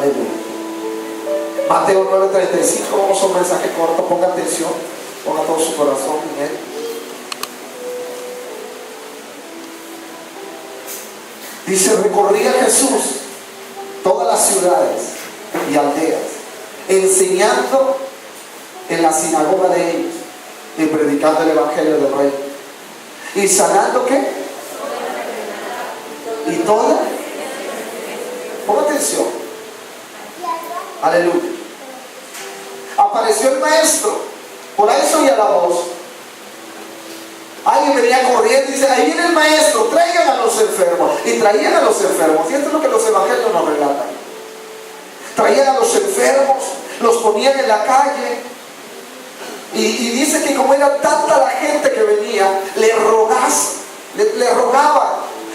Aleluya. Mateo 9:35, vamos a un mensaje corto, ponga atención, ponga todo su corazón en él. Dice: recorría Jesús todas las ciudades y aldeas, enseñando en la sinagoga de ellos y predicando el evangelio del reino y sanando ¿qué? Y toda. Ponga atención. Aleluya. Apareció el maestro, por ahí se oía la voz. Alguien venía corriendo y dice: ahí viene el maestro, traigan a los enfermos. Y traían a los enfermos. Y esto es lo que los evangelios nos relatan. Traían a los enfermos, los ponían en la calle. Y dice que como era tanta la gente que venía, le rogaban: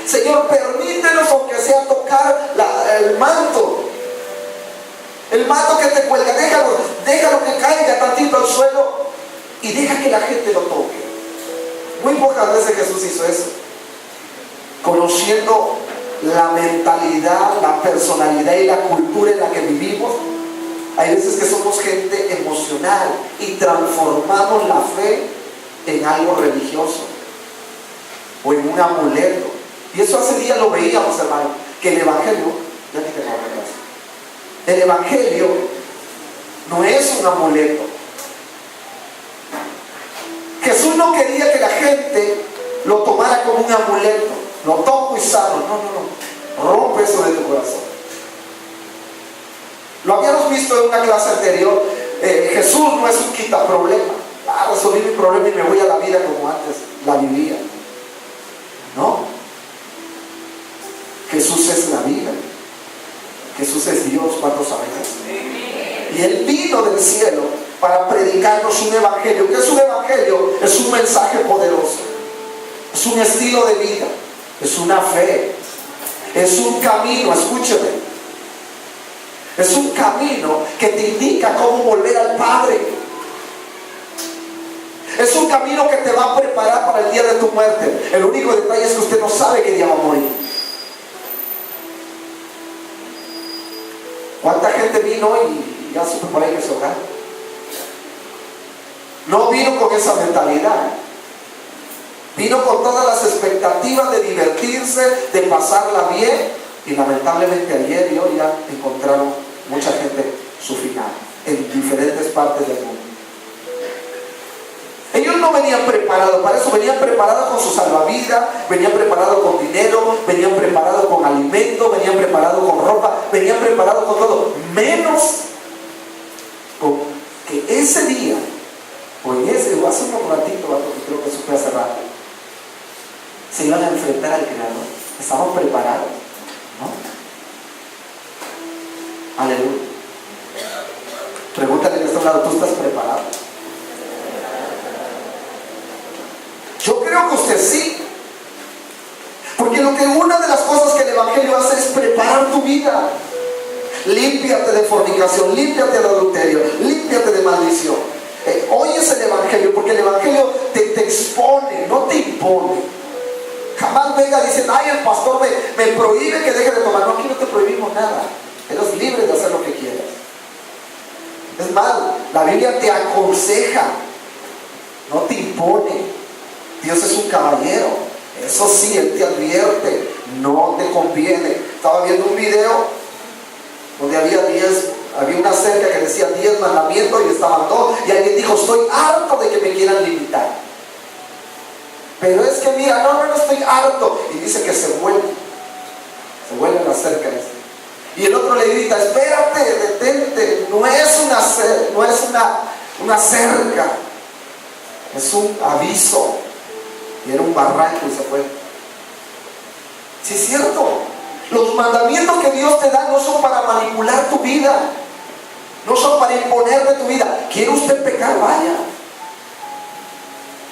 Señor, permítenos aunque sea tocar el manto. El manto que te cuelga, déjalo que caiga tantito al suelo y deja que la gente lo toque. Muy pocas veces Jesús hizo eso. Conociendo la mentalidad, la personalidad y la cultura en la que vivimos, hay veces que somos gente emocional y transformamos la fe en algo religioso o en un amuleto. Y eso hace días lo veíamos, hermano, que el evangelio, ya ni te acuerdas, el evangelio no es un amuleto. Jesús no quería que la gente lo tomara como un amuleto. Lo toco y sano. No. Rompe eso de tu corazón. Lo habíamos visto en una clase anterior. Jesús no es un quita problema. Resolví mi problema y me voy a la vida como antes la vivía. No. Jesús es la vida. Jesús es Dios. ¿Cuántos saben eso? Y Él vino del cielo para predicarnos un evangelio. ¿Qué es un evangelio? Es un mensaje poderoso. Es un estilo de vida. Es una fe. Es un camino. Escúcheme. Es un camino que te indica cómo volver al Padre. Es un camino que te va a preparar para el día de tu muerte. El único detalle es que usted no sabe qué día va a morir. ¿Cuánta gente vino y ya supe por ahí que se ahogaron? No vino con esa mentalidad. Vino con todas las expectativas de divertirse, de pasarla bien. Y lamentablemente ayer y hoy ya encontraron mucha gente su final en diferentes partes del mundo. Ellos no venían preparados para eso. Venían preparados con su salvavidas, venían preparados con dinero, venían preparados con alimento, venían preparados con ropa, venían preparados con todo, menos con que ese día o en ese, o hace un ratito, porque creo que eso fue hace rato, se iban a enfrentar al Creador. Estaban preparados, ¿no? Aleluya. Pregúntale que está a un lado: ¿tú estás preparado? Yo creo que usted sí. Porque una de las cosas que el evangelio hace es preparar tu vida. Límpiate de fornicación, límpiate de adulterio, límpiate de maldición. Oyes el evangelio, porque el evangelio te expone, no te impone. Jamás venga diciendo: ay, el pastor me prohíbe que deje de tomar. No, aquí no te prohibimos nada. Eres libre de hacer lo que quieras. Es más, la Biblia te aconseja, no te impone. Dios es un caballero. Eso sí, Él te advierte: no te conviene. Estaba viendo un video donde había una cerca que decía 10 mandamientos y estaban todos. Y alguien dijo: estoy harto de que me quieran limitar. Pero es que mira, no estoy harto. Y dice que se vuelve a la cerca. Y el otro le grita: espérate, detente. No es una cerca, es un aviso. Y era un barranco y se fue. Sí, es cierto. Los mandamientos que Dios te da no son para manipular tu vida, no son para imponerte tu vida. ¿Quiere usted pecar? Vaya.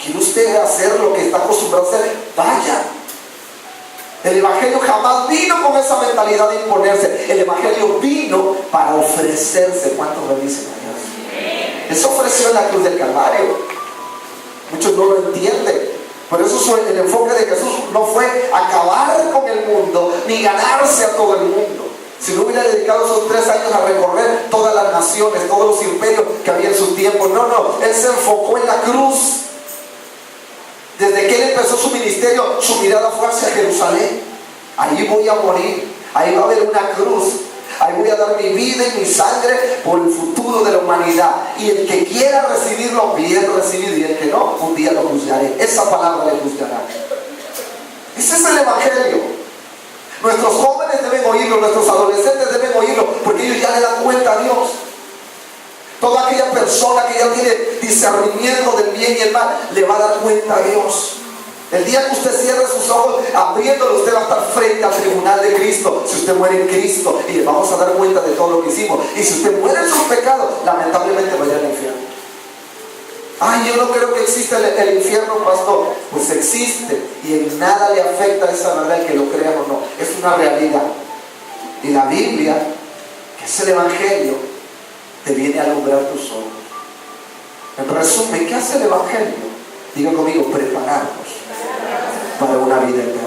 ¿Quiere usted hacer lo que está acostumbrado a hacer? Vaya. El evangelio jamás vino con esa mentalidad de imponerse. El evangelio vino para ofrecerse. ¿Cuántos lo dicen a Dios? Eso ofreció en la cruz del Calvario. Muchos no lo entienden. Por eso el enfoque de Jesús no fue acabar con el mundo ni ganarse a todo el mundo. Si no hubiera dedicado esos 3 años a recorrer todas las naciones, todos los imperios que había en su tiempo. No, él se enfocó en la cruz. Desde que él empezó su ministerio, su mirada fue hacia Jerusalén. Ahí voy a morir, ahí va a haber una cruz, ahí voy a dar mi vida y mi sangre por el futuro de la humanidad. Y el que quiera recibirlo, bien recibido, y el que no, un día lo juzgaré. Esa palabra le juzgará. Ese es el evangelio. Nuestros jóvenes deben oírlo, nuestros adolescentes deben oírlo, porque ellos ya le dan cuenta a Dios. Toda aquella persona que ya tiene discernimiento del bien y el mal, le va a dar cuenta a Dios. El día que usted cierre sus ojos, abriéndolo, usted va a estar frente al tribunal de Cristo. Si usted muere en Cristo, y le vamos a dar cuenta de todo lo que hicimos. Y si usted muere en sus pecados, lamentablemente va a ir al infierno. Ay, yo no creo que exista el infierno, pastor. Pues existe, y en nada le afecta esa verdad, que lo crea o no. Es una realidad. Y la Biblia, que es el evangelio, te viene a alumbrar tus ojos. En resumen, ¿qué hace el evangelio? Diga conmigo, prepararnos para una vida eterna.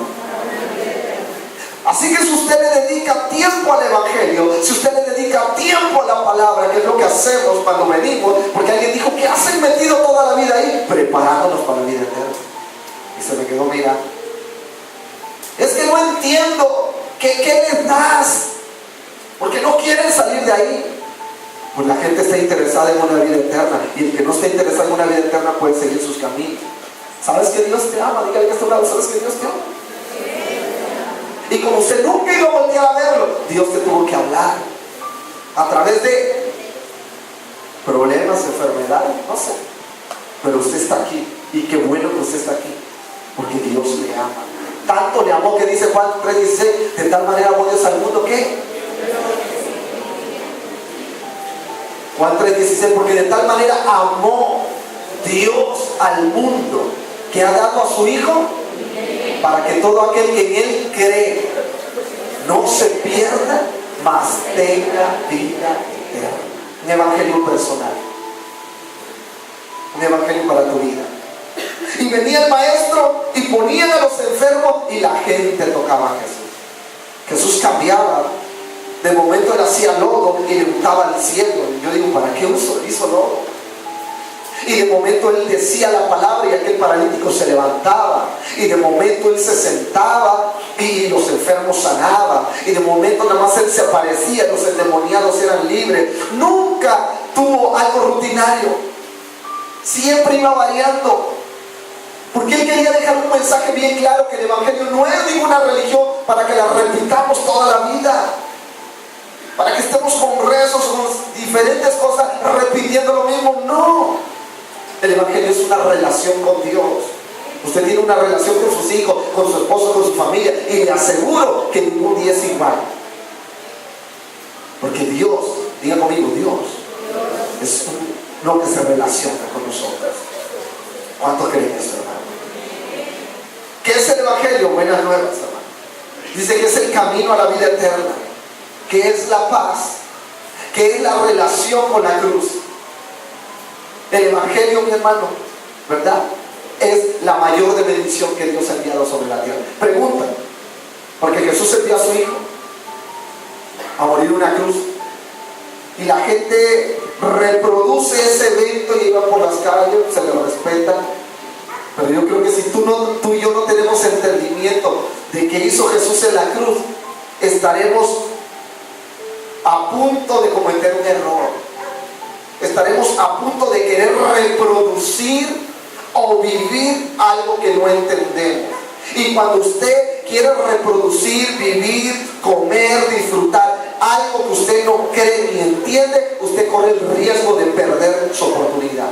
Así que si usted le dedica tiempo al evangelio, si usted le dedica tiempo a la palabra, que es lo que hacemos cuando venimos, porque alguien dijo, ¿qué hacen metido toda la vida ahí? Preparándonos para la vida eterna. Y se me quedó mirando. Es que no entiendo qué les das, porque no quieren salir de ahí. Pues la gente está interesada en una vida eterna, y el que no está interesado en una vida eterna puede seguir sus caminos. ¿Sabes que Dios te ama? Dígale que está a un lado, ¿sabes que Dios te ama? Y como usted nunca iba a voltear a verlo, Dios te tuvo que hablar a través de problemas, enfermedades, no sé. Pero usted está aquí, y qué bueno que usted está aquí, porque Dios le ama. Tanto le amó que dice Juan 3:16, de tal manera amó Dios al mundo que Juan 3:16, porque de tal manera amó Dios al mundo, que ha dado a su Hijo, para que todo aquel que en Él cree no se pierda, mas tenga vida eterna. Un evangelio personal, un evangelio para tu vida. Y venía el maestro y ponían a los enfermos, y la gente tocaba a Jesús. Jesús cambiaba. De momento él hacía lodo y le untaba al cielo. Y yo digo, ¿para qué hizo lodo? Y de momento él decía la palabra y aquel paralítico se levantaba. Y de momento él se sentaba y los enfermos sanaban. Y de momento nada más él se aparecía y los endemoniados eran libres. Nunca tuvo algo rutinario. Siempre iba variando. Porque él quería dejar un mensaje bien claro, que el evangelio no es ninguna religión para que la repitamos toda la vida, para que estemos con rezos, con diferentes cosas, repitiendo lo mismo. No, el evangelio es una relación con Dios. Usted tiene una relación con sus hijos, con su esposo, con su familia, y le aseguro que ningún día es igual. Porque Dios, diga conmigo, Dios es lo que se relaciona con nosotros. ¿Cuánto creen eso, hermano? ¿Qué es el evangelio? Buenas nuevas, hermano. Dice que es el camino a la vida eterna, que es la paz, que es la relación con la cruz. El evangelio, mi hermano, ¿verdad?, es la mayor de bendición que Dios ha enviado sobre la tierra. Pregunta, porque Jesús envió a su Hijo a morir en una cruz, y la gente reproduce ese evento y iba por las calles, se le respeta. Pero yo creo que si tú y yo no tenemos entendimiento de que hizo Jesús en la cruz, estaremos a punto de cometer un error. Estaremos a punto de querer reproducir o vivir algo que no entendemos. Y cuando usted quiere reproducir, vivir, comer, disfrutar algo que usted no cree ni entiende, usted corre el riesgo de perder su oportunidad.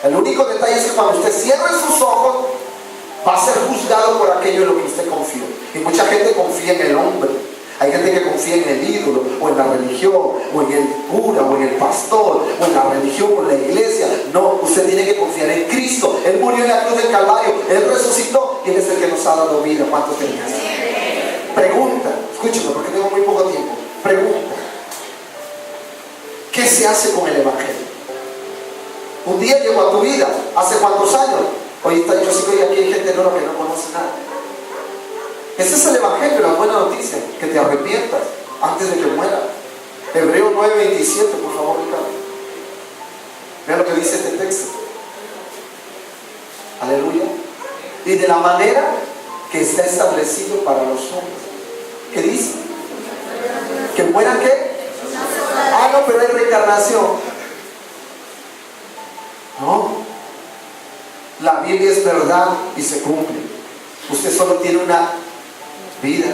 El único detalle es que cuando usted cierre sus ojos, va a ser juzgado por aquello en lo que usted confía. Y mucha gente confía en el hombre. Hay gente que confía en el ídolo, o en la religión, o en el cura, o en el pastor, o en la religión, o en la iglesia. No, usted tiene que confiar en Cristo. Él murió en la cruz del Calvario, Él resucitó, y Él es el que nos ha dado vida. ¿Cuántos tenían? Pregunta, escúchame porque tengo muy poco tiempo. Pregunta, ¿qué se hace con el evangelio? Un día llegó a tu vida, ¿hace cuántos años? Hoy está yo sé que aquí hay gente nueva que no conoce nada. Ese es el evangelio, la buena noticia, que te arrepientas antes de que muera. Hebreos 9:27, por favor, Ricardo. Vean lo que dice este texto. Aleluya. Y de la manera que está establecido para los hombres. ¿Qué dice? ¿Que mueran qué? Ah, no, pero hay reencarnación. No. La Biblia es verdad y se cumple. Usted solo tiene una vida.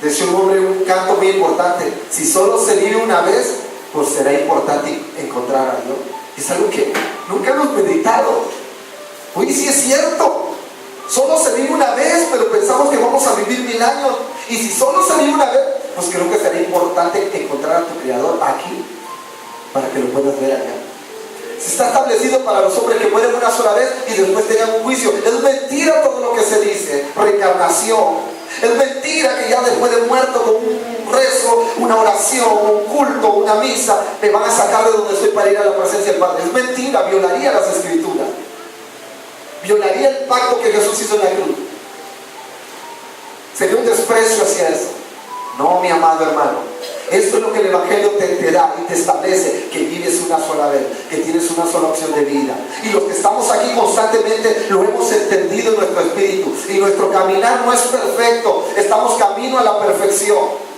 Decía un hombre un canto muy importante: si solo se vive una vez, pues será importante encontrar a Dios. Es algo que nunca hemos meditado. Oye, sí es cierto. Solo se vive una vez, pero pensamos que vamos a vivir 1000 años. Y si solo se vive una vez, pues creo que será importante encontrar a tu Creador aquí, para que lo puedas ver allá. Se está establecido para los hombres que mueren una sola vez y después tengan un juicio. Es mentira todo lo que se dice. Reencarnación. Es mentira que ya después de muerto, con un rezo, una oración, un culto, una misa, me van a sacar de donde estoy para ir a la presencia del Padre. Es mentira, violaría las Escrituras. Violaría el pacto que Jesús hizo en la cruz. Sería un desprecio hacia eso. No, mi amado hermano. Esto es lo que el Evangelio te da y te establece: que vives una sola vez, que tienes una sola opción de vida. Y los que estamos aquí constantemente lo hemos entendido en nuestro espíritu. Y nuestro caminar no es perfecto. Estamos camino a la perfección.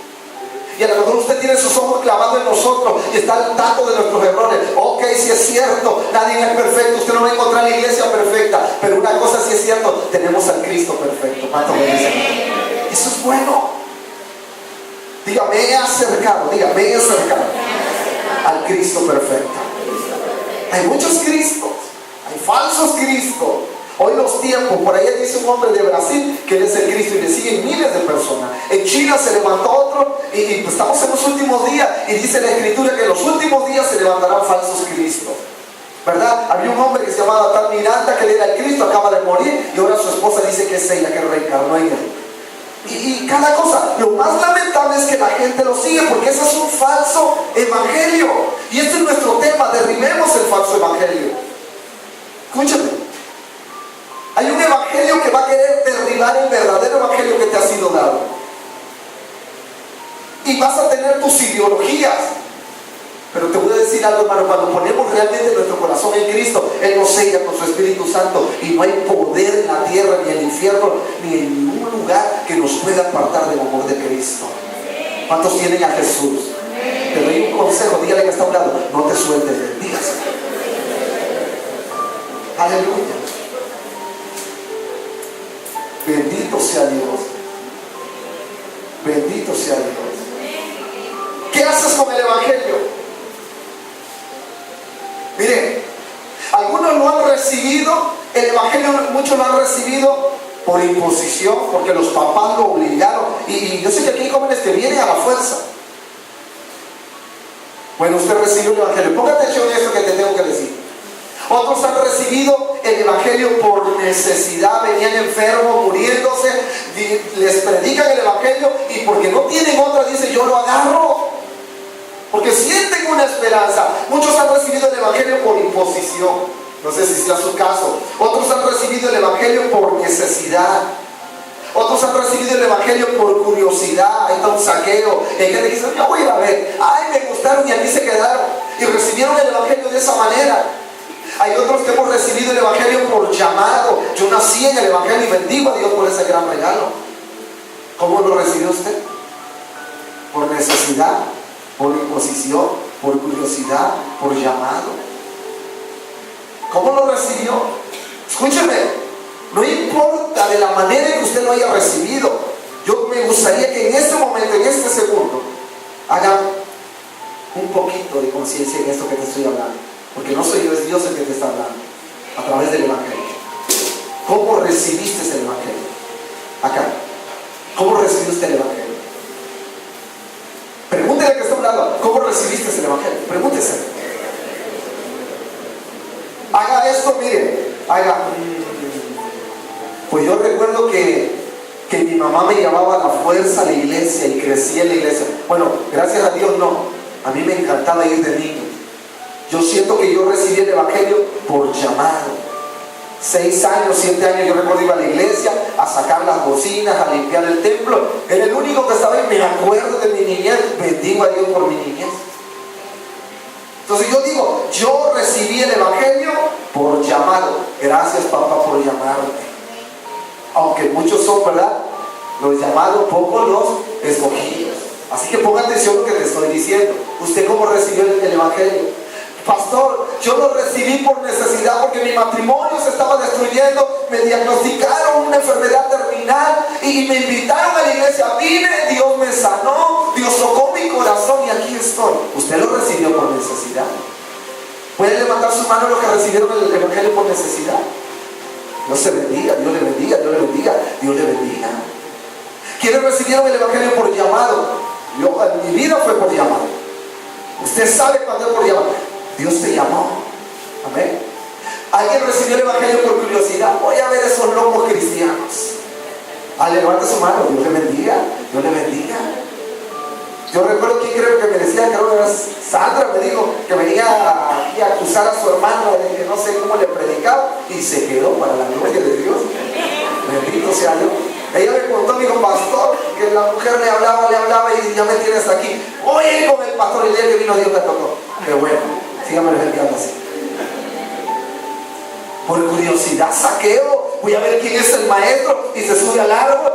Y a lo mejor usted tiene sus ojos clavados en nosotros y está al tanto de nuestros errores. Ok, si es cierto, nadie es perfecto. Usted no va a encontrar la iglesia perfecta. Pero una cosa sí es cierto: tenemos al Cristo perfecto. ¿Cuánto me dicen? Eso es bueno. Dígame, he acercado al Cristo perfecto. Hay muchos Cristos, hay falsos Cristos. Hoy los tiempos, por ahí dice un hombre de Brasil que él es el Cristo y le siguen miles de personas. En China se levantó otro y pues estamos en los últimos días, y dice la Escritura que en los últimos días se levantarán falsos Cristos, ¿verdad? Había un hombre que se llamaba tal Miranda, que él era el Cristo, acaba de morir, y ahora su esposa dice que es ella, que reencarnó en él. Y cada cosa, lo más lamentable es que la gente lo sigue, porque ese es un falso evangelio. Y este es nuestro tema: derribemos el falso evangelio. Escúchame, hay un evangelio que va a querer derribar el verdadero evangelio que te ha sido dado. Y vas a tener tus ideologías. Pero te voy a decir algo, hermano: cuando ponemos realmente nuestro corazón en Cristo, Él nos sella con su Espíritu Santo, y no hay poder en la tierra, ni en el infierno, ni en ningún lugar que nos pueda apartar del amor de Cristo. ¿Cuántos tienen a Jesús? Te doy un consejo: dígale que está a un lado, no te sueltes de él. Dígase. Aleluya. Bendito sea Dios. Bendito sea Dios. ¿Qué haces con el evangelio? Miren, algunos lo han recibido, el evangelio muchos lo han recibido por imposición, porque los papás lo obligaron. Y yo sé que aquí hay jóvenes que vienen a la fuerza. Bueno, usted recibió el evangelio. Ponga atención a esto que te tengo que decir. Otros han recibido el evangelio por necesidad, venían enfermos, muriéndose, les predican el evangelio, y porque no tienen otra, dicen: yo lo agarro, porque sienten una esperanza. Muchos han recibido el evangelio por imposición, no sé si sea su caso. Otros han recibido el evangelio por necesidad. Otros han recibido el evangelio por curiosidad. Ahí está un saqueo, hay gente que dice: yo voy a ir a ver, ay, me gustaron, y aquí se quedaron, y recibieron el evangelio de esa manera. Hay otros que hemos recibido el evangelio por llamado. Yo nací en el evangelio y bendigo a Dios por ese gran regalo. ¿Cómo lo recibió usted? Por necesidad, por imposición, por curiosidad, por llamado. ¿Cómo lo recibió? Escúcheme, no importa de la manera en que usted lo haya recibido. Yo me gustaría que en este momento, en este segundo, haga un poquito de conciencia en esto que te estoy hablando, porque no soy yo, es Dios el que te está hablando a través del evangelio. ¿Cómo recibiste el evangelio? Acá, ¿cómo recibiste el evangelio? Pregúntele al que está hablando: ¿cómo recibiste el evangelio? Pregúntese. Haga esto, mire, haga. Pues yo recuerdo que mi mamá me llevaba a la fuerza a la iglesia y crecí en la iglesia. Bueno, gracias a Dios no. A mí me encantaba ir de niño. Yo siento que yo recibí el evangelio por llamado. 6 años, 7 años, yo recuerdo iba a la iglesia a sacar las bocinas, a limpiar el templo. Era el único que estaba y me acuerdo de mi niñez. Bendigo a Dios por mi niñez. Entonces yo digo, yo recibí el evangelio por llamado. Gracias, papá, por llamarme. Aunque muchos son, ¿verdad?, los llamados, pocos los escogidos. Así que ponga atención a lo que te estoy diciendo. ¿Usted cómo recibió el evangelio? Pastor, yo lo recibí por necesidad, porque mi matrimonio se estaba destruyendo, me diagnosticaron una enfermedad terminal y me invitaron a la iglesia. Vine, Dios me sanó, Dios tocó mi corazón y aquí estoy. ¿Usted lo recibió por necesidad? ¿Pueden levantar su mano los que recibieron el evangelio por necesidad? Dios se bendiga, Dios le bendiga, Dios le bendiga, Dios le bendiga. ¿Quiénes recibieron el evangelio por llamado? Yo, en mi vida fue por llamado. Usted sabe cuándo es por llamado. Dios te llamó. Amén. ¿Alguien recibió el evangelio por curiosidad? Voy a ver esos locos cristianos. Levante su mano. Dios le bendiga, Dios le bendiga. Yo recuerdo que creo que me decía, creo que era Sandra, me dijo que venía aquí a acusar a su hermano de que no sé cómo le predicaba, y se quedó para la gloria de Dios. Bendito sea Dios. Ella me contó, me dijo, pastor, que la mujer le hablaba y ya me tienes aquí. Oye, con el pastor, el día que vino Dios me tocó. Qué bueno, síganme bendiciones así. Por curiosidad, Zaqueo, voy a ver quién es el maestro, y se sube al árbol.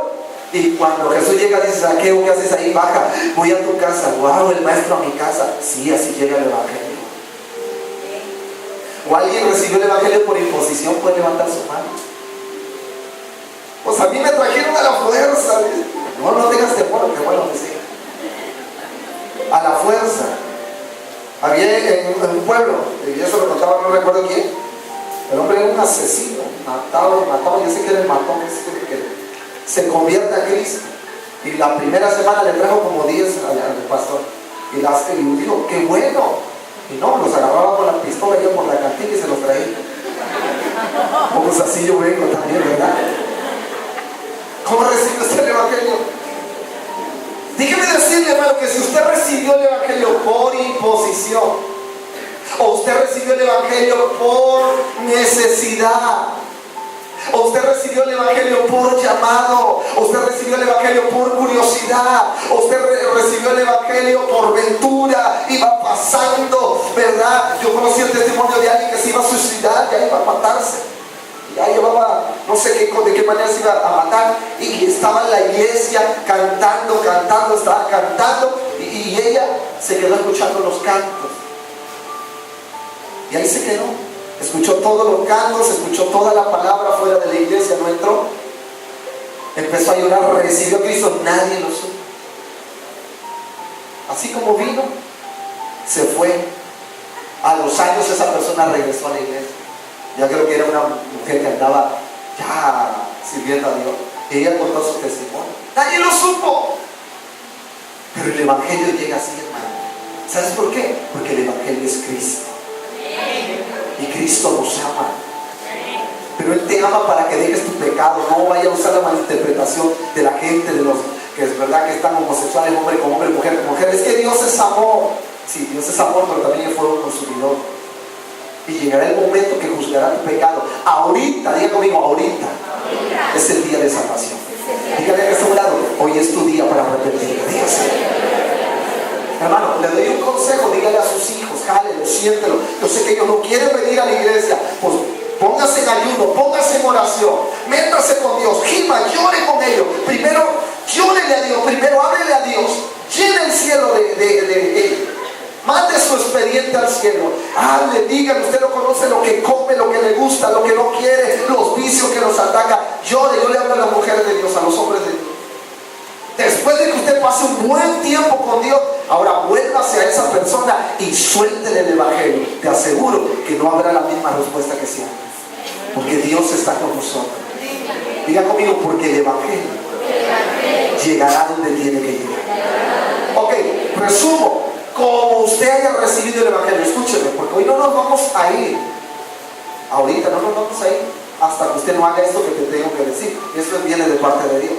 Y cuando Jesús llega, dice, Zaqueo, ¿qué haces ahí? Baja, voy a tu casa. Wow, el maestro a mi casa. Sí, así llega el evangelio. ¿O alguien recibió el evangelio por imposición? Puede levantar su mano. Pues a mí me trajeron a la fuerza. No tengas temor, que bueno que sí. A la fuerza. Había en un pueblo, y eso lo contaba, no recuerdo quién. El hombre era un asesino, mataba, yo sé que era el matón, que se convierte a Cristo. Y la primera semana le trajo como 10 al pastor. Y dijo, qué bueno. Y no, los agarraba con la pistola, yo por la cantina y se los traía. Pues así yo vengo también, ¿verdad? ¿Cómo recibe usted el evangelio? Dígame decirle, hermano, que si usted recibió el evangelio por imposición, o usted recibió el evangelio por necesidad, o usted recibió el evangelio por llamado, o usted recibió el evangelio por curiosidad, o usted recibió el evangelio por ventura, iba pasando, ¿verdad? Yo conocí el testimonio de alguien que se iba a suicidar, ya iba a matarse. Ya llevaba, no sé de qué manera se iba a matar, y estaba en la iglesia cantando, estaba cantando, y ella se quedó escuchando los cantos. Y ahí se quedó. Escuchó todos los cantos, escuchó toda la palabra fuera de la iglesia, no entró. Empezó a llorar, recibió a Cristo, nadie lo supo. Así como vino, se fue. A los años esa persona regresó a la iglesia. Ya creo que era una mujer que andaba ya sirviendo a Dios. Y ella contó su testimonio. Nadie lo supo. Pero el evangelio llega así, hermano. ¿Sabes por qué? Porque el evangelio es Cristo. Y Cristo nos ama. Pero Él te ama para que dejes tu pecado. No vaya a usar la malinterpretación de la gente, de los que es verdad que están homosexuales, hombre con hombre, mujer con mujer. Es que Dios es amor. Sí, Dios es amor, pero también es fuego consumidor. Y llegará el momento que juzgará tu pecado. Ahorita, diga conmigo, ahorita es el día de salvación. Dígale que está a un lado, hoy es tu día para arrepentirte. Hermano, le doy un consejo, dígale a sus hijos, jálelo, siéntelo. Yo sé que ellos no quieren venir a la iglesia, pues póngase en ayuno, póngase en oración, métase con Dios, gima, llore con ellos. Primero, llórele a Dios, primero háblele a Dios, llene el cielo de Él. Mande su expediente al cielo. Hable, dígale, usted no conoce lo que come, lo que le gusta, lo que no quiere, los vicios que nos atacan. Yo le hablo a las mujeres de Dios, a los hombres de Dios. Después de que usted pase un buen tiempo con Dios, ahora vuélvase a esa persona y suéltele el evangelio. Te aseguro que no habrá la misma respuesta que siempre. Porque Dios está con nosotros. Diga conmigo, porque el evangelio llegará donde tiene que llegar. Ok, resumo. Como usted haya recibido el evangelio, escúcheme, porque hoy no nos vamos a ir. Ahorita no nos vamos a ir hasta que usted no haga esto que te tengo que decir. Esto viene de parte de Dios.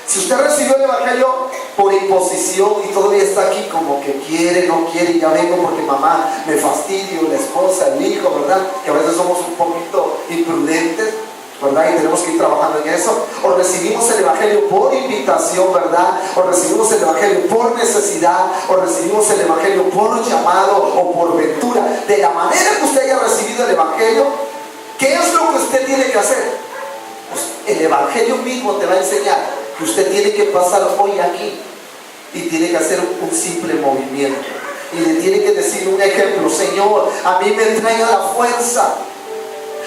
Si usted recibió el evangelio por imposición y todavía está aquí como que quiere, no quiere, ya vengo porque mamá me fastidio, la esposa, el hijo, ¿verdad? Que a veces somos un poquito imprudentes, ¿verdad? Y tenemos que ir trabajando en eso. O recibimos el Evangelio por invitación, ¿verdad? O recibimos el Evangelio por necesidad, o recibimos el Evangelio por llamado o por ventura. De la manera que usted haya recibido el Evangelio, ¿qué es lo que usted tiene que hacer? Pues el Evangelio mismo te va a enseñar que usted tiene que pasar hoy aquí y tiene que hacer un simple movimiento. Y le tiene que decir un ejemplo: Señor, a mí me traiga la fuerza.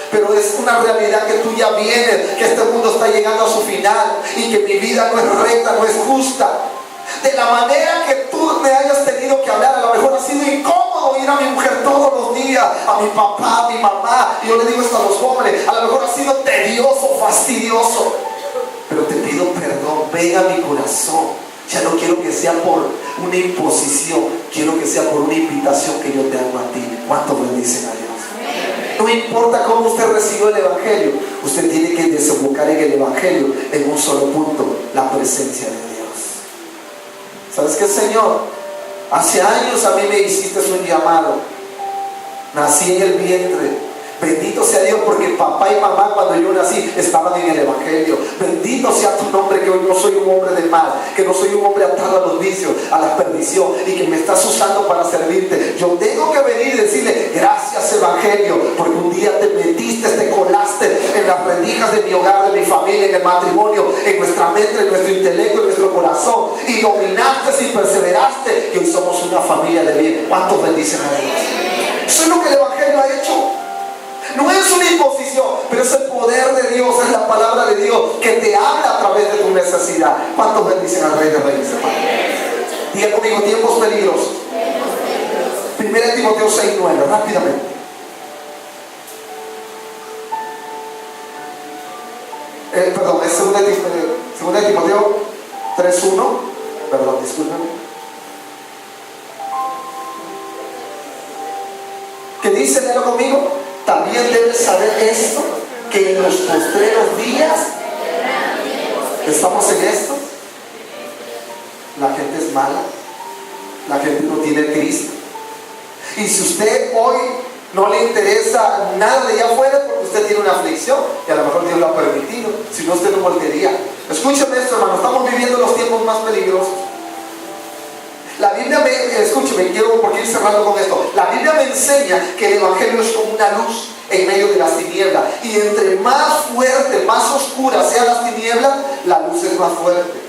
Pero es una realidad que tú ya vienes, que este mundo está llegando a su final y que mi vida no es recta, no es justa. De la manera que tú me hayas tenido que hablar, a lo mejor ha sido incómodo ir a mi mujer todos los días, a mi papá, a mi mamá, y yo le digo esto a los jóvenes, a lo mejor ha sido tedioso, fastidioso, pero te pido perdón, ven a mi corazón. Ya no quiero que sea por una imposición, quiero que sea por una invitación que yo te hago a ti. ¿Cuántos bendicen a Dios? No importa cómo usted recibió el Evangelio, usted tiene que desembocar en el Evangelio en un solo punto: la presencia de Dios. ¿Sabes qué, Señor? Hace años a mí me hiciste un llamado. Nací en el vientre. Bendito sea Dios, porque papá y mamá cuando yo nací estaban en el Evangelio. Bendito sea tu nombre, que hoy no soy un hombre de mal, que no soy un hombre atado a los vicios, a la perdición, y que me estás usando para servirte. Yo tengo que venir y decirle: gracias, Evangelio, porque un día te metiste, te colaste en las rendijas de mi hogar, de mi familia, en el matrimonio, en nuestra mente, en nuestro intelecto, en nuestro corazón, y dominaste y perseveraste, y hoy somos una familia de bien. ¿Cuántos bendicen a Dios? Eso es lo que el Evangelio ha hecho. No es una imposición, pero es el poder de Dios, es la palabra de Dios que te habla a través de tu necesidad. ¿Cuántos bendicen al Rey de Reyes, hermano? Diga conmigo: tiempos peligrosos. 1 Timoteo 6:9, rápidamente. Perdón, es 2 Timoteo 3:1. Perdón, discúlpame. ¿Qué dice? Léelo conmigo. También debes saber esto, que en los postreros días estamos en esto. La gente es mala, la gente no tiene Cristo. Y si usted hoy no le interesa nada de allá afuera, porque usted tiene una aflicción, y a lo mejor Dios lo ha permitido, si no usted no volvería. Escúcheme esto, hermano, estamos viviendo los tiempos más peligrosos. La Biblia escúcheme, quiero porque ir cerrando con esto. La Biblia me enseña que el Evangelio es como una luz en medio de las tinieblas. Y entre más fuerte, más oscura sean las tinieblas, la luz es más fuerte.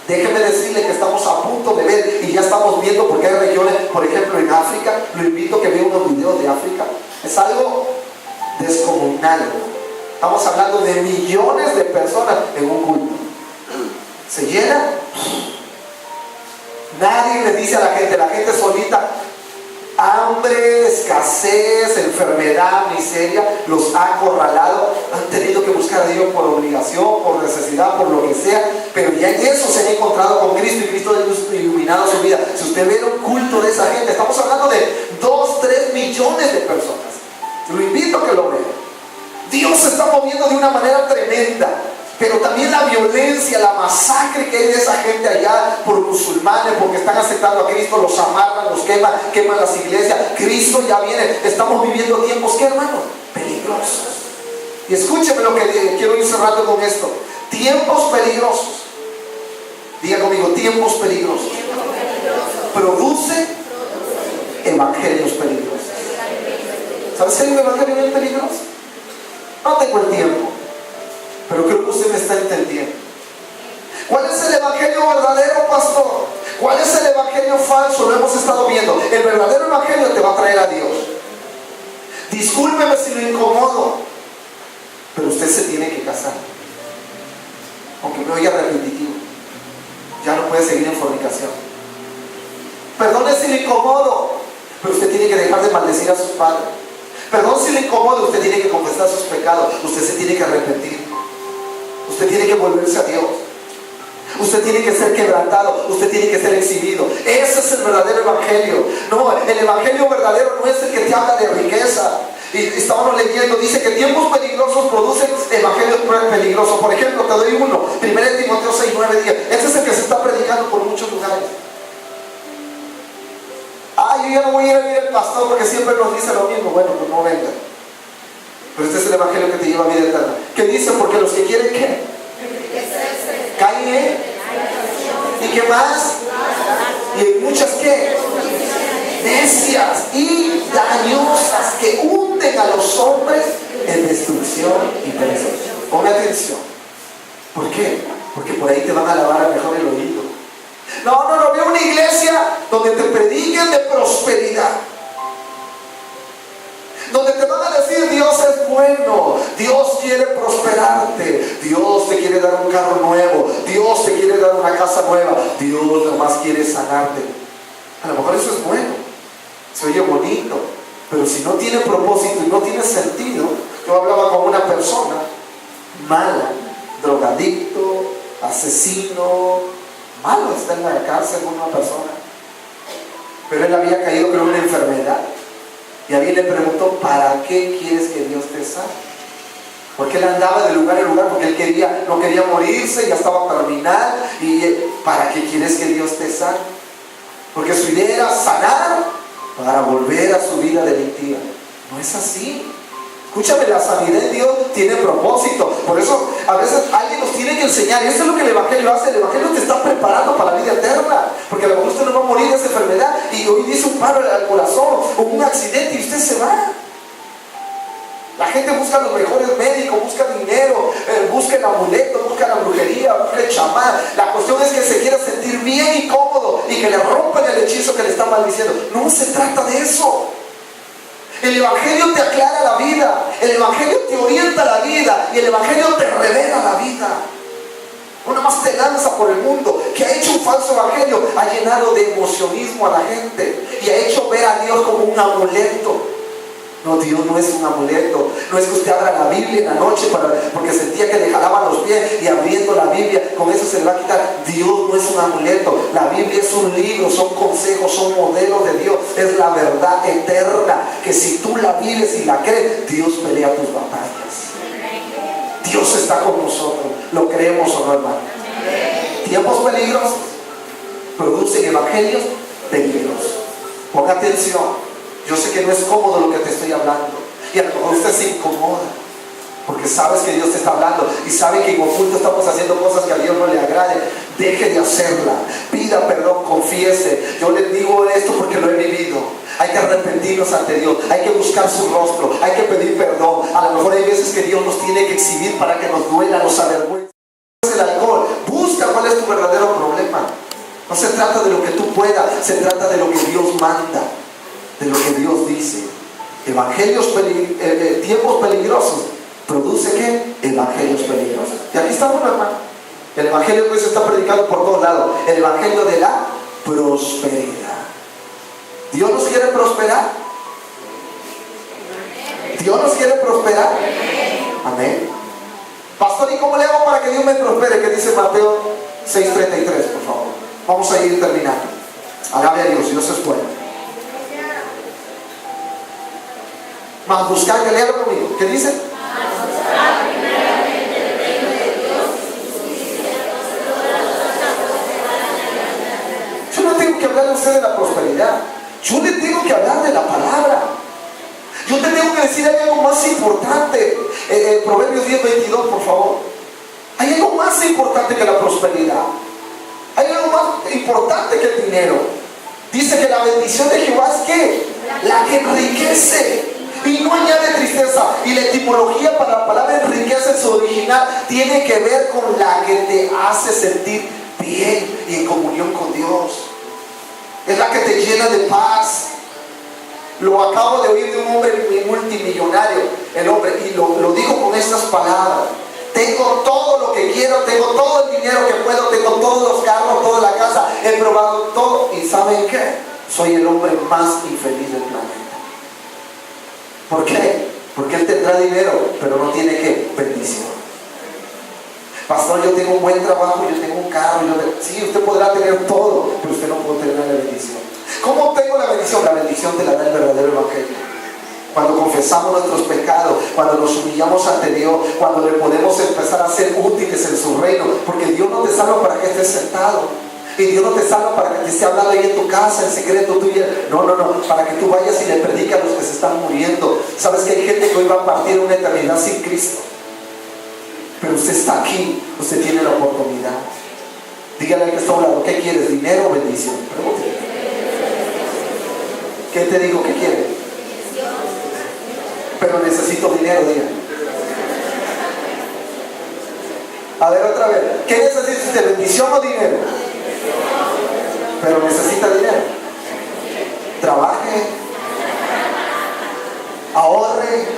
Déjeme decirle que estamos a punto de ver, y ya estamos viendo, porque hay regiones, por ejemplo en África, lo invito a que vea unos videos de África. Es algo descomunal. Estamos hablando de millones de personas en un culto. Se llena. Nadie le dice a la gente solita. Hambre, escasez, enfermedad, miseria los ha acorralado. Han tenido que buscar a Dios por obligación, por necesidad, por lo que sea, pero ya en eso se han encontrado con Cristo, y Cristo ha iluminado su vida. Si usted ve un culto de esa gente, estamos hablando de 2, 3 millones de personas. Lo invito a que lo vea. Dios se está moviendo de una manera tremenda. Pero también la violencia, la masacre que hay de esa gente allá por musulmanes, porque están aceptando a Cristo, los amarran, los queman las iglesias. Cristo ya viene. Estamos viviendo tiempos, ¿qué, hermano? Peligrosos. Y escúcheme lo que quiero ir cerrando con esto. Tiempos peligrosos. Diga conmigo: tiempos peligrosos. Produce evangelios peligrosos. ¿Sabes qué hay un evangelio bien peligroso? No tengo el tiempo, pero creo que usted me está entendiendo. ¿Cuál es el evangelio verdadero, pastor? ¿Cuál es el evangelio falso? Lo hemos estado viendo. El verdadero evangelio te va a traer a Dios. Discúlpeme si lo incomodo, pero usted se tiene que casar. Aunque me oiga repetitivo, ya no puede seguir en fornicación. Perdone si lo incomodo, pero usted tiene que dejar de maldecir a sus padres. Perdón si le incomoda, usted tiene que confesar sus pecados. Usted se tiene que arrepentir. Usted tiene que volverse a Dios. Usted tiene que ser quebrantado. Usted tiene que ser exhibido. Ese es el verdadero evangelio. No, el evangelio verdadero no es el que te habla de riqueza. Y estábamos leyendo, dice que tiempos peligrosos producen evangelios peligrosos. Por ejemplo, te doy uno: 1 Timoteo 6:9-10. Este es el que se está predicando por muchos lugares. Yo ya no voy a ir a ver al pastor porque siempre nos dice lo mismo. Bueno, pues no venga. Pero este es el evangelio que te lleva a vida eterna. ¿Qué dice? Porque los que quieren, ¿qué? Caen en. ¿Y qué más? Y hay muchas, ¿qué? Necias y dañosas que hunden a los hombres en destrucción y perdición. Ponme atención. ¿Por qué? Porque por ahí te van a lavar mejor el oído. No, veo una iglesia donde te prediquen de prosperidad, donde te van a decir Dios es bueno, Dios quiere prosperarte, Dios te quiere dar un carro nuevo, Dios te quiere dar una casa nueva, Dios nomás quiere sanarte. A lo mejor eso es bueno, se oye bonito, pero si no tiene propósito y no tiene sentido. Yo hablaba con una persona mala, drogadicto, asesino, malo, está en la cárcel una persona, pero él había caído con una enfermedad. Y alguien le preguntó, ¿para qué quieres que Dios te sane? Porque él andaba de lugar en lugar, porque él no quería morirse, ya estaba terminal. Y ¿para qué quieres que Dios te sane? Porque su idea era sanar para volver a su vida delictiva. No es así. Escúchame, la sanidad de Dios tiene propósito. Por eso a veces alguien nos tiene que enseñar. Y eso es lo que el Evangelio hace. El Evangelio te está preparando para la vida eterna. Porque a lo mejor usted no va a morir de esa enfermedad y hoy dice un paro al corazón o un accidente y usted se va. La gente busca los mejores médicos, busca dinero, busca el amuleto, busca la brujería, busca el chamán. La cuestión es que se quiera sentir bien y cómodo y que le rompan el hechizo que le está maldiciendo. No se trata de eso. El Evangelio te aclara la vida, el Evangelio te orienta la vida y el Evangelio te revela la vida. No nada más te lanza por el mundo. Que ha hecho un falso evangelio, ha llenado de emocionismo a la gente y ha hecho ver a Dios como un amuleto. No, Dios no es un amuleto. No es que usted abra la Biblia en la noche porque sentía que le jalaban los pies y abriendo la Biblia con eso se le va a quitar. Dios no es un amuleto. La Biblia es un libro, son consejos, son modelos de Dios. Es la verdad eterna que si tú la vives y la crees, Dios pelea tus batallas. Dios está con nosotros. ¿Lo creemos o no, hermano? Tiempos peligrosos producen evangelios peligrosos. Ponga atención. Yo sé que no es cómodo lo que te estoy hablando y a lo mejor usted se incomoda porque sabes que Dios te está hablando y sabe que en oculto estamos haciendo cosas que a Dios no le agraden. Deje de hacerla, pida perdón, confiese. Yo les digo esto porque lo he vivido. Hay que arrepentirnos ante Dios, hay que buscar su rostro, hay que pedir perdón. A lo mejor hay veces que Dios nos tiene que exhibir para que nos duela, nos avergüence. El alcohol, busca cuál es tu verdadero problema. No se trata de lo que tú puedas, se trata de lo que Dios manda, de lo que Dios dice. Tiempos peligrosos produce ¿qué? Evangelios peligrosos. Y aquí estamos, hermano. El evangelio que hoy se está predicando por todos lados, el evangelio de la prosperidad. ¿Dios nos quiere prosperar? ¿Dios nos quiere prosperar? Amén. Pastor, ¿y cómo le hago para que Dios me prospere? Que dice Mateo 6:33, por favor. Vamos a ir terminando. Alabe a Dios, Dios es bueno. Más buscar, que léalo conmigo. ¿Qué dice? Yo no tengo que hablar a usted de la prosperidad. Yo le tengo que hablar de la palabra. Yo te tengo que decir, hay algo más importante. Proverbios 10:22, por favor. Hay algo más importante que la prosperidad. Hay algo más importante que el dinero. Dice que la bendición de Jehová es ¿qué? La que enriquece y no añade tristeza. Y la etimología para la palabra enriquece en su original tiene que ver con la que te hace sentir bien y en comunión con Dios. Es la que te llena de paz. Lo acabo de oír de un hombre multimillonario, el hombre, y lo dijo con estas palabras: tengo todo lo que quiero, tengo todo el dinero que puedo, tengo todos los carros, toda la casa, he probado todo, y ¿saben qué? Soy el hombre más infeliz del planeta. ¿Por qué? Porque él tendrá dinero, pero no tiene ¿qué? Bendición. Pastor, yo tengo un buen trabajo, yo tengo un carro, sí, usted podrá tener todo, pero usted no puede tener la bendición. ¿Cómo obtengo la bendición? La bendición te la da el verdadero evangelio. Cuando confesamos nuestros pecados, cuando nos humillamos ante Dios, cuando le podemos empezar a ser útiles en su reino, porque Dios no te salva para que estés sentado. Y Dios no te salva para que te esté hablando ahí en tu casa, en secreto tuyo. No, para que tú vayas y le prediques a los que se están muriendo. Sabes que hay gente que hoy va a partir una eternidad sin Cristo. Pero usted está aquí, usted tiene la oportunidad. Dígale al que está a un lado, ¿qué quieres? ¿Dinero o bendición? Pregúntale. ¿Qué te digo que quiere? Pero necesito dinero, diga. A ver otra vez, ¿qué necesita usted? ¿Bendición o dinero? Pero necesita dinero. Trabaje, ahorre.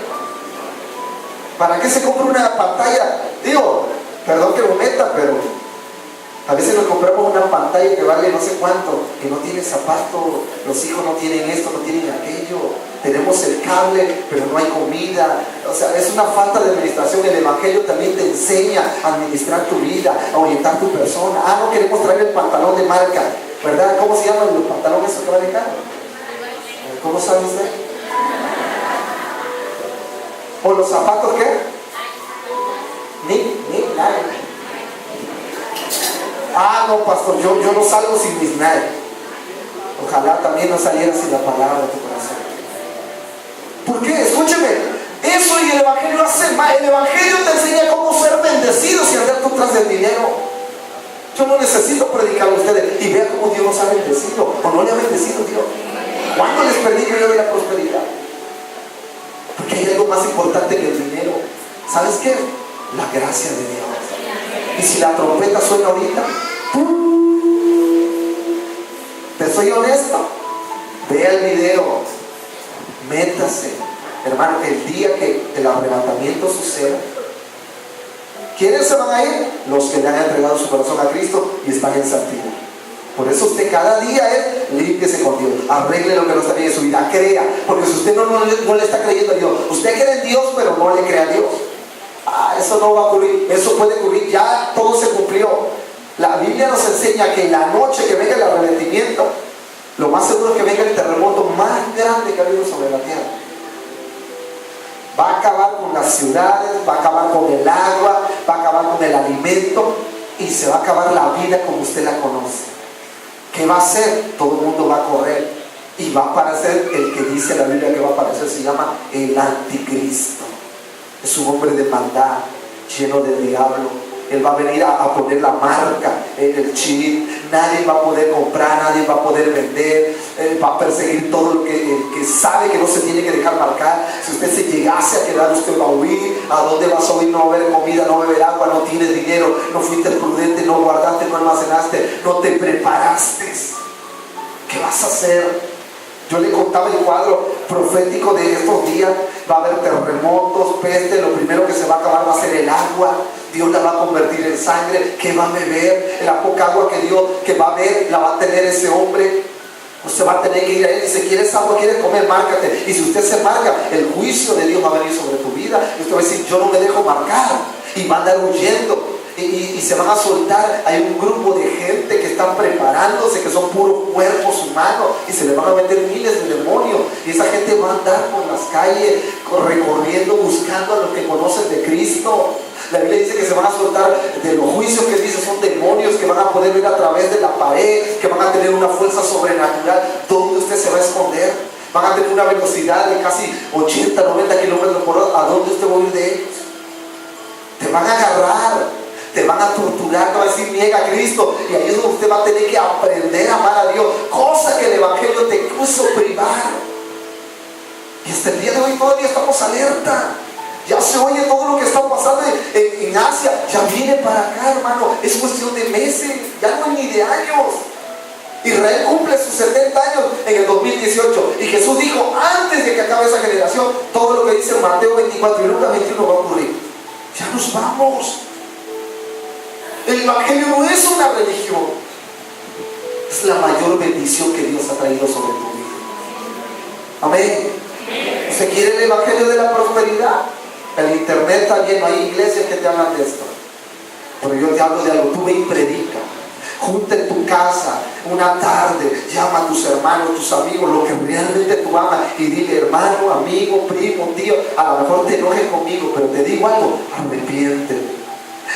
¿Para qué se compra una pantalla? Digo, perdón que lo meta, pero a veces nos compramos una pantalla que vale no sé cuánto, que no tiene zapato, los hijos no tienen esto, no tienen aquello, tenemos el cable, pero no hay comida. O sea, es una falta de administración. El Evangelio también te enseña a administrar tu vida, a orientar tu persona. No queremos traer el pantalón de marca, ¿verdad? ¿Cómo se llaman los pantalones que van de carro? ¿Cómo sabe usted? ¿O los zapatos qué? Ni nada. No, pastor, yo no salgo sin mis Nike. Ojalá también no saliera sin la palabra de tu corazón. ¿Por qué? Escúcheme, eso y el Evangelio hace más. El Evangelio te enseña cómo ser bendecido sin andar tú tras del dinero. Yo no necesito predicarle a ustedes. Y vea cómo Dios nos ha bendecido. O no le ha bendecido Dios. ¿Cuándo les predico yo de la prosperidad? Porque hay algo más importante que el dinero. ¿Sabes qué? La gracia de Dios. Y si la trompeta suena ahorita, te soy honesto, vea el video, métase, hermano. El día que el arrebatamiento suceda, ¿quiénes se van a ir? Los que le han entregado su corazón a Cristo y están en santidad. Por eso usted cada día límpiese con Dios, arregle lo que no está bien en su vida, crea. Porque si usted no le está creyendo a Dios, usted cree en Dios pero no le cree a Dios, eso no va a ocurrir. Eso puede ocurrir, ya todo se cumplió. La Biblia nos enseña que en la noche que venga el arrepentimiento, lo más seguro es que venga el terremoto más grande que ha habido sobre la tierra. Va a acabar con las ciudades, va a acabar con el agua, va a acabar con el alimento y se va a acabar la vida como usted la conoce. ¿Qué va a hacer? Todo el mundo va a correr y va a aparecer el que dice la Biblia que va a aparecer, se llama el anticristo. Es un hombre de maldad, lleno del diablo. Él va a venir a poner la marca en el chip. Nadie va a poder comprar, nadie va a poder vender. Él va a perseguir todo lo que sabe que no se tiene que dejar marcar. Si usted se llegase a quedar, usted va a huir. ¿A dónde vas a huir? No va a haber comida, no va a haber agua, no tienes dinero, no fuiste prudente, no guardaste, no almacenaste, no te preparaste. ¿Qué vas a hacer? Yo le contaba el cuadro profético de estos días. Va a haber terremotos, peste. Lo primero que se va a acabar va a ser el agua. Dios la va a convertir en sangre. ¿Qué va a beber? La poca agua que va a beber la va a tener ese hombre. Usted va a tener que ir a él y dice: ¿quieres agua? ¿Quieres comer? Márcate. Y si usted se marca, el juicio de Dios va a venir sobre tu vida. Y usted va a decir: yo no me dejo marcar. Y va a andar huyendo. Y se van a soltar. Hay un grupo de gente que están preparándose, que son puros cuerpos humanos, y se le van a meter miles de demonios. Y esa gente va a andar por las calles, recorriendo, buscando a los que conocen de Cristo. La Biblia dice que se van a soltar de los juicios que dice, son demonios que van a poder ver a través de la pared, que van a tener una fuerza sobrenatural. ¿Dónde usted se va a esconder? Van a tener una velocidad de casi 80, 90 kilómetros por hora. ¿A dónde usted va a huir de ellos? Te van a agarrar, te van a torturar, te van a decir: niega a Cristo. Y ahí es donde usted va a tener que aprender a amar a Dios, cosa que el Evangelio te quiso privar. Y hasta el día de hoy todavía estamos alerta. Ya se oye todo lo que está pasando en Asia. Ya viene para acá, hermano. Es cuestión de meses, ya no es ni de años. Israel cumple sus 70 años en el 2018. Y Jesús dijo: antes de que acabe esa generación, todo lo que dice Mateo 24 y Lucas 21 va a ocurrir. Ya nos vamos. El Evangelio no es una religión, es la mayor bendición que Dios ha traído sobre tu vida. Amén. ¿Se quiere el Evangelio de la prosperidad? El internet está lleno, hay iglesias que te hablan de esto. Pero yo te hablo de algo: tú ve y predica. Junta en tu casa una tarde, llama a tus hermanos, tus amigos, lo que realmente tú amas, y dile: hermano, amigo, primo, tío, a lo mejor te enojes conmigo, pero te digo algo: arrepiéntete.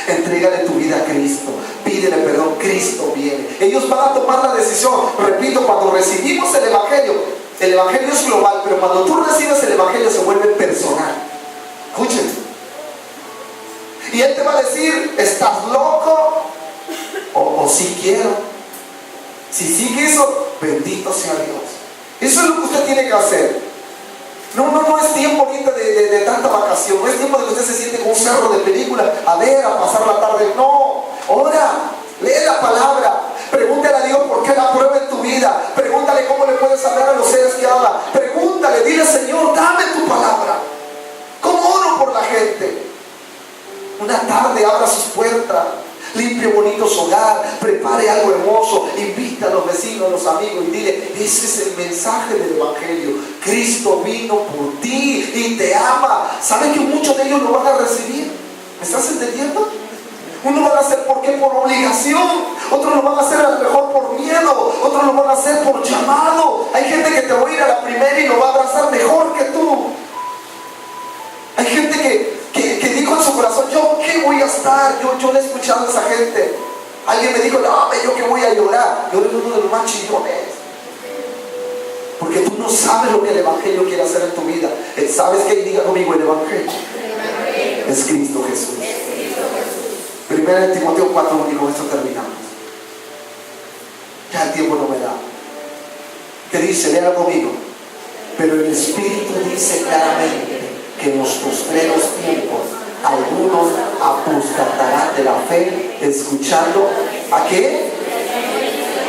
Entrégale tu vida a Cristo, pídele perdón, Cristo viene. Ellos van a tomar la decisión. Repito, cuando recibimos el Evangelio es global, pero cuando tú recibes el Evangelio se vuelve personal. Escuchen. Y Él te va a decir, ¿estás loco? O sí quiero. Si sí quiso, bendito sea Dios. Eso es lo que usted tiene que hacer. No es tiempo ahorita de tanta vacación. No es tiempo de que usted se siente con un cerro de película a pasar la tarde. No, ora, lee la palabra. Pregúntale a Dios por qué la prueba en tu vida. Pregúntale cómo le puedes hablar a los seres que ama. Pregúntale, dile, Señor, dame tu palabra. ¿Cómo oro por la gente? Una tarde abra sus puertas, limpie bonito su hogar, prepare algo hermoso, invita a los vecinos, a los amigos y dile, ese es el mensaje del Evangelio. Cristo vino por ti y te ama. ¿Saben que muchos de ellos lo van a recibir? ¿Me estás entendiendo? Unos lo van a hacer porque por obligación, otros lo van a hacer a lo mejor por miedo, otros lo van a hacer por llamado. Hay gente que te va a ir a la primera y lo va a abrazar mejor que tú. Hay gente que dijo en su corazón, ¿yo qué voy a estar? Yo le he escuchado a esa gente. Alguien me dijo, no, yo que voy a llorar. Yo era uno de los más chillones. Porque tú no sabes lo que el Evangelio quiere hacer en tu vida. ¿Sabes qué? Diga conmigo, el Evangelio es Cristo Jesús. Primera de Timoteo 4:1, y con esto terminamos. Ya el tiempo no me da. ¿Qué dice? Lea conmigo. Pero el Espíritu dice claramente que en los postreros tiempos algunos apostatarán de la fe, escuchando ¿a qué?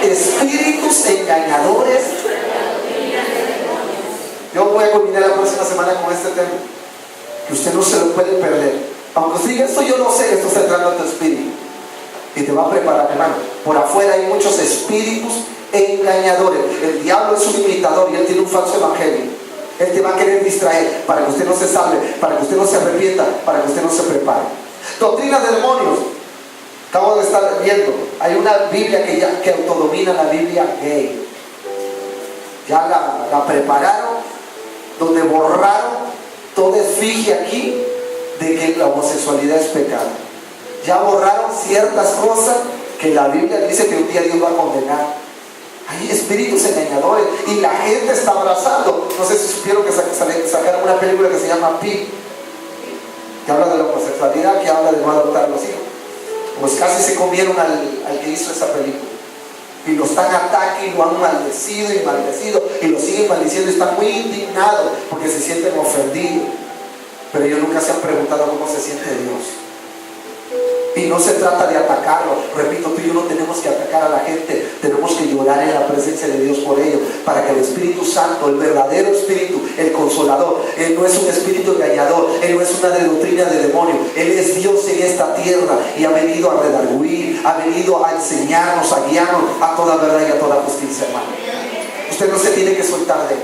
Espíritus engañadores. Yo voy a culminar la próxima semana con este tema, que usted no se lo puede perder. Aunque usted diga, esto yo no sé, esto está entrando en tu espíritu y te va a preparar, hermano. Por afuera hay muchos espíritus engañadores. El diablo es un imitador y él tiene un falso evangelio. Él te va a querer distraer para que usted no se salve, para que usted no se arrepienta, para que usted no se prepare. Doctrina de demonios. Acabo de estar viendo, hay una Biblia que autodomina la Biblia gay. Ya la prepararon, donde borraron toda efigie aquí de que la homosexualidad es pecado. Ya borraron ciertas cosas que la Biblia dice que un día Dios va a condenar. Hay espíritus engañadores y la gente está abrazando. No sé si supieron que sacaron una película que se llama Pi, que habla de la homosexualidad, que habla de no adoptar a los hijos. Pues casi se comieron al que hizo esa película. Y lo están atacando y lo han maldecido y lo siguen maldiciendo y están muy indignados porque se sienten ofendidos. Pero ellos nunca se han preguntado cómo se siente Dios. Y no se trata de atacarlo. Repito, tú y yo no tenemos que atacar a la gente. Tenemos que llorar en la presencia de Dios por ellos, para que el Espíritu Santo, el verdadero Espíritu, el Consolador, Él no es un espíritu engañador, Él no es una doctrina de demonio. Él es Dios en esta tierra y ha venido a redarguir, ha venido a enseñarnos, a guiarnos a toda verdad y a toda justicia, hermano. Usted no se tiene que soltar de Él.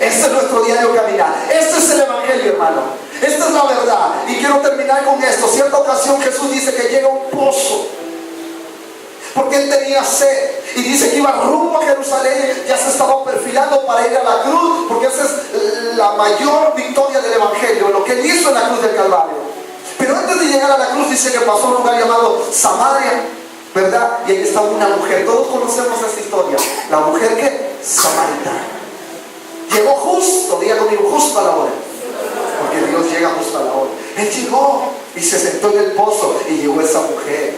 Este es nuestro diario caminar. Este es el Evangelio, hermano. Esta es la verdad. Y quiero terminar con esto. Cierta ocasión Jesús dice que llega a un pozo, porque Él tenía sed. Y dice que iba rumbo a Jerusalén. Ya se estaba perfilando para ir a la cruz, porque esa es la mayor victoria del Evangelio, lo que Él hizo en la cruz del Calvario. Pero antes de llegar a la cruz dice que pasó a un lugar llamado Samaria, ¿verdad? Y ahí estaba una mujer. Todos conocemos esta historia. La mujer que samaritana. Llegó justo, diga conmigo, justo a la hora. Porque Dios llega justo a la hora. Él llegó y se sentó en el pozo y llegó esa mujer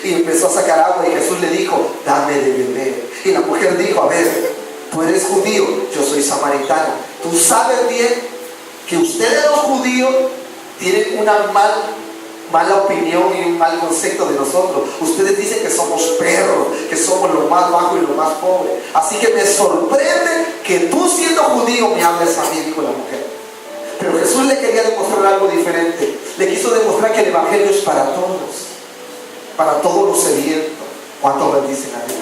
y empezó a sacar agua y Jesús le dijo, dame de beber. Y la mujer dijo, a ver, tú eres judío, yo soy samaritana. Tú sabes bien que ustedes los judíos tienen una mala opinión y un mal concepto de nosotros. Ustedes dicen que somos perros, que somos lo más bajo y lo más pobre. Así que me sorprende que tú, siendo judío, me hables a mí, dijo la mujer. Pero Jesús le quería demostrar algo diferente. Le quiso demostrar que el Evangelio es para todos los sedientos. ¿Cuántos bendicen a Dios?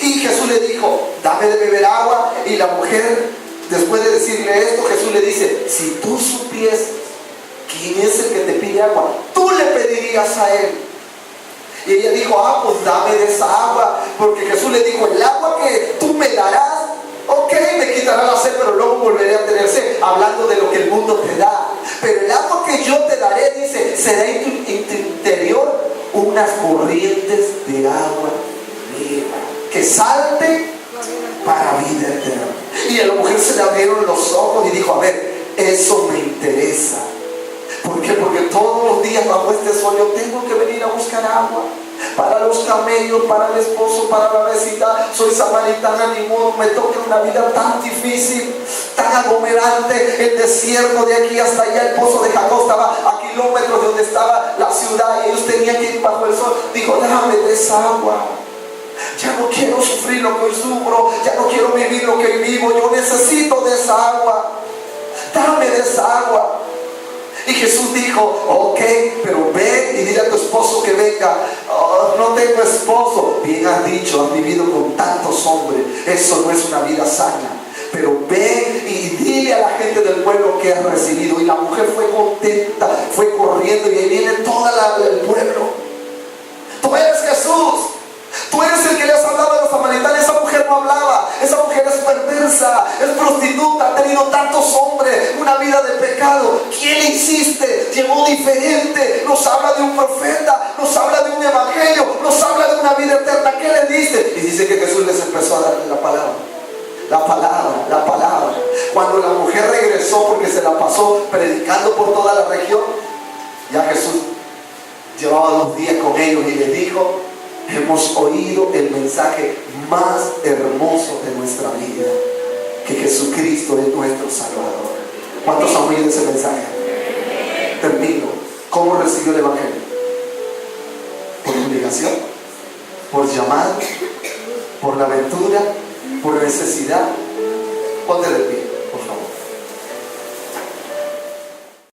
Y Jesús le dijo, dame de beber agua. Y la mujer, después de decirle esto, Jesús le dice, si tú supieses quién es el que te pide agua, tú le pedirías a él. Y ella dijo, pues dame de esa agua. Porque Jesús le dijo, el agua que tú me darás, ok, me quitará la sed, pero luego volveré a tener sed, hablando de lo que el mundo te da. Pero el agua que yo te daré, dice, será en tu interior unas corrientes de agua viva que salte para vida eterna. Y a la mujer se le abrieron los ojos y dijo: a ver, eso me interesa. ¿Por qué? Porque todos los días bajo este sol yo tengo que venir a buscar agua para los camellos, para el esposo, para la vecindad. Soy samaritana, ni modo me toque una vida tan difícil, tan aglomerante. El desierto de aquí hasta allá, el pozo de Jacob estaba a kilómetros de donde estaba la ciudad y ellos tenían que ir bajo el sol. Dijo: déjame de esa agua. Ya no quiero sufrir lo que hoy sufro, ya no quiero vivir lo que hoy vivo. Yo necesito de esa agua. Dame de esa agua. Y Jesús dijo: ok, pero ven y dile a tu esposo que venga. Oh, no tengo esposo. Bien has dicho, has vivido con tantos hombres. Eso no es una vida sana. Pero ven y dile a la gente del pueblo que has recibido. Y la mujer fue contenta, fue corriendo, y ahí viene todo el pueblo. Tú eres Jesús. Tú eres el que les hablaba a los samaritanos. Esa mujer no hablaba. Esa mujer es perversa, es prostituta, ha tenido tantos hombres, una vida de pecado. ¿Quién le hiciste? Llegó diferente. Nos habla de un profeta, nos habla de un evangelio, nos habla de una vida eterna. ¿Qué le diste? Y dice que Jesús les empezó a dar la palabra. La palabra, la palabra. Cuando la mujer regresó, porque se la pasó predicando por toda la región, ya Jesús llevaba 2 días con ellos y les dijo: hemos oído el mensaje más hermoso de nuestra vida, que Jesucristo es nuestro Salvador. ¿Cuántos han oído ese mensaje? Termino. ¿Cómo recibió el evangelio? ¿Por obligación? ¿Por llamado? ¿Por la aventura? ¿Por necesidad? Ponte de pie.